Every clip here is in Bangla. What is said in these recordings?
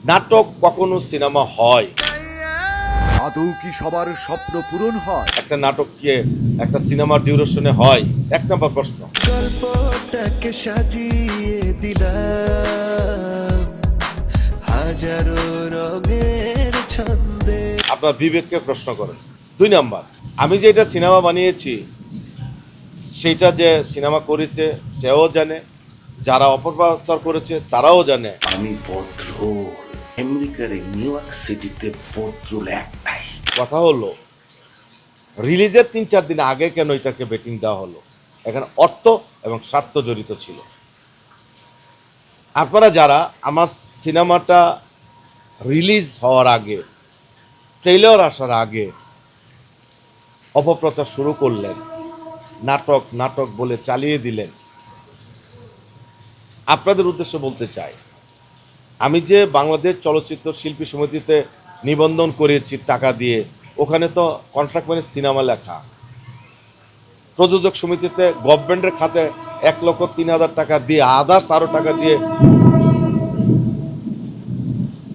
নাটক কখনো সিনেমা হয়? আদৌ কি সবার স্বপ্ন পূরণ হয়? একটা নাটক কি একটা সিনেমার ডিউরেশনে হয়? এক নম্বর প্রশ্ন। গল্পটাকে সাজিয়ে দিলাম হাজারো রঙের ছন্দে। আপনার বিবেককে প্রশ্ন করেন। 2 নাম্বার, আমি যে এটা সিনেমা বানিয়েছি সেইটা যে সিনেমা করেছে সেও জানে, যারা অপপ্রচার করেছে তারাও জানে। আমি বদরুল, আমেরিকার নিউ ইয়র্ক সিটিতে বদরুল একটাই। কথা হলো রিলিজের 3-4 দিন আগে কেন এটাকে বেটিং দেওয়া হলো? এখানে অর্থ এবং স্বার্থ জড়িত ছিল। আপনারা যারা আমার সিনেমাটা রিলিজ হওয়ার আগে, ট্রেইলার আসার আগে অপপ্রচার শুরু করলেন, নাটক নাটক বলে চালিয়ে দিলেন, আপনাদের উদ্দেশ্যে বলতে চাই, আমি যে বাংলাদেশ চলচ্চিত্র শিল্পী সমিতিতে নিবন্ধন করেছি টাকা দিয়ে, ওখানে তো কন্ট্রাক্ট মানে সিনেমা লেখা। প্রযোজক সমিতিতে গভর্নমেন্টের খাতে 1,03,000 টাকা দিয়ে, আদার্স আরও টাকা দিয়ে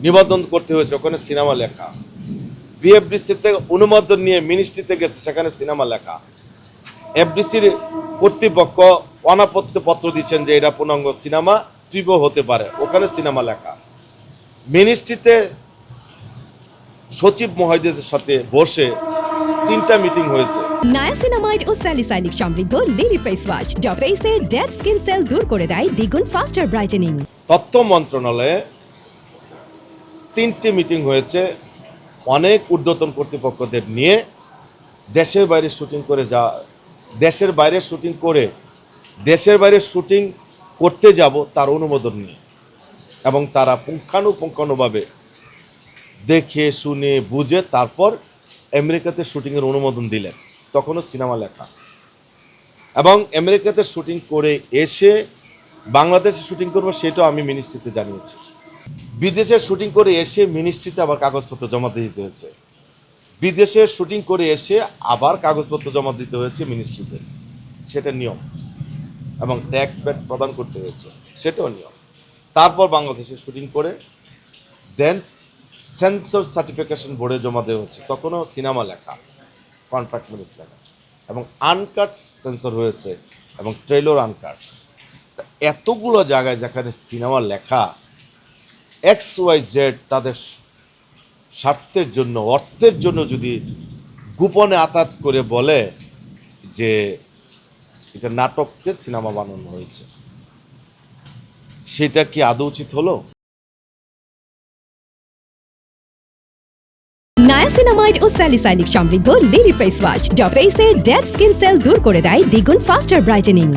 নিবন্ধন করতে হয়েছে, ওখানে সিনেমা লেখা। বিএফডিসিতে অনুমোদন নিয়ে মিনিস্ট্রিতে গেছে, সেখানে সিনেমা লেখা। এফডিসির কর্তৃপক্ষ অনাপত্তি পত্র দিচ্ছেন যে এটা পূর্ণাঙ্গ সিনেমা, প্রিভিউ হতে পারে, ওখানে সিনেমা লেখা। মিনিস্ট্রিতে সচিব মহোদয়দের সাথে বসে 3টা মিটিং হয়েছে। নায়াসিনামাইড ও স্যালিসাইলিক সমৃদ্ধ লিলি ফেস ওয়াশ যা ফেসের ডেড স্কিন সেল দূর করে দেয় দ্বিগুণ ফাস্টার ব্রাইটেনিং। তথ্য মন্ত্রণালয়ে 3টি মিটিং হয়েছে অনেক ঊর্ধ্বতন কর্তৃপক্ষদের নিয়ে। দেশের বাইরে শুটিং করে দেশের বাইরে শুটিং করতে যাব তার অনুমোদন নিয়ে, এবং তারা পুঙ্খানুপুঙ্খানুভাবে দেখে শুনে বুঝে তারপর আমেরিকাতে শুটিংয়ের অনুমোদন দিলেন। তখনও সিনেমা লেখা। এবং আমেরিকাতে শুটিং করে এসে বাংলাদেশে শুটিং করবো সেটাও আমি মিনিস্ট্রিতে জানিয়েছি। বিদেশে শুটিং করে এসে মিনিস্ট্রিতে আবার কাগজপত্র জমা দিতে হয়েছে। বিদেশে শুটিং করে এসে আবার কাগজপত্র জমা দিতে হয়েছে মিনিস্ট্রিতে, সেটা নিয়ম। এবং ট্যাক্স ব্যাট প্রদান করতে হয়েছে, সেটাও নিয়ম। তারপর বাংলাদেশে শুটিং করে দেন সেন্সর সার্টিফিকেশন বোর্ডে জমা দেওয়া হচ্ছে, তখনও সিনেমা লেখা, কন্ট্রাক্ট ম্যানেজ লেখা, এবং আনকাট সেন্সর হয়েছে এবং ট্রেইলার আনকাট। এতগুলো জায়গায় যেখানে সিনেমা লেখা, XYZ তাদের স্বার্থের জন্য, অর্থের জন্য যদি গোপনে আঘাত করে বলে যে এটা নাটককে সিনেমা বানানো হয়েছে, সেটা কি আদৌ উচিত হলো? নায়াসিনামাইড ও স্যালিসাইলিক সমৃদ্ধ লিলি ফেস ওয়াশ যা ফেসের ডেড স্কিন সেল দূর করে দেয় দ্বিগুণ ফাস্টার ব্রাইটেনিং।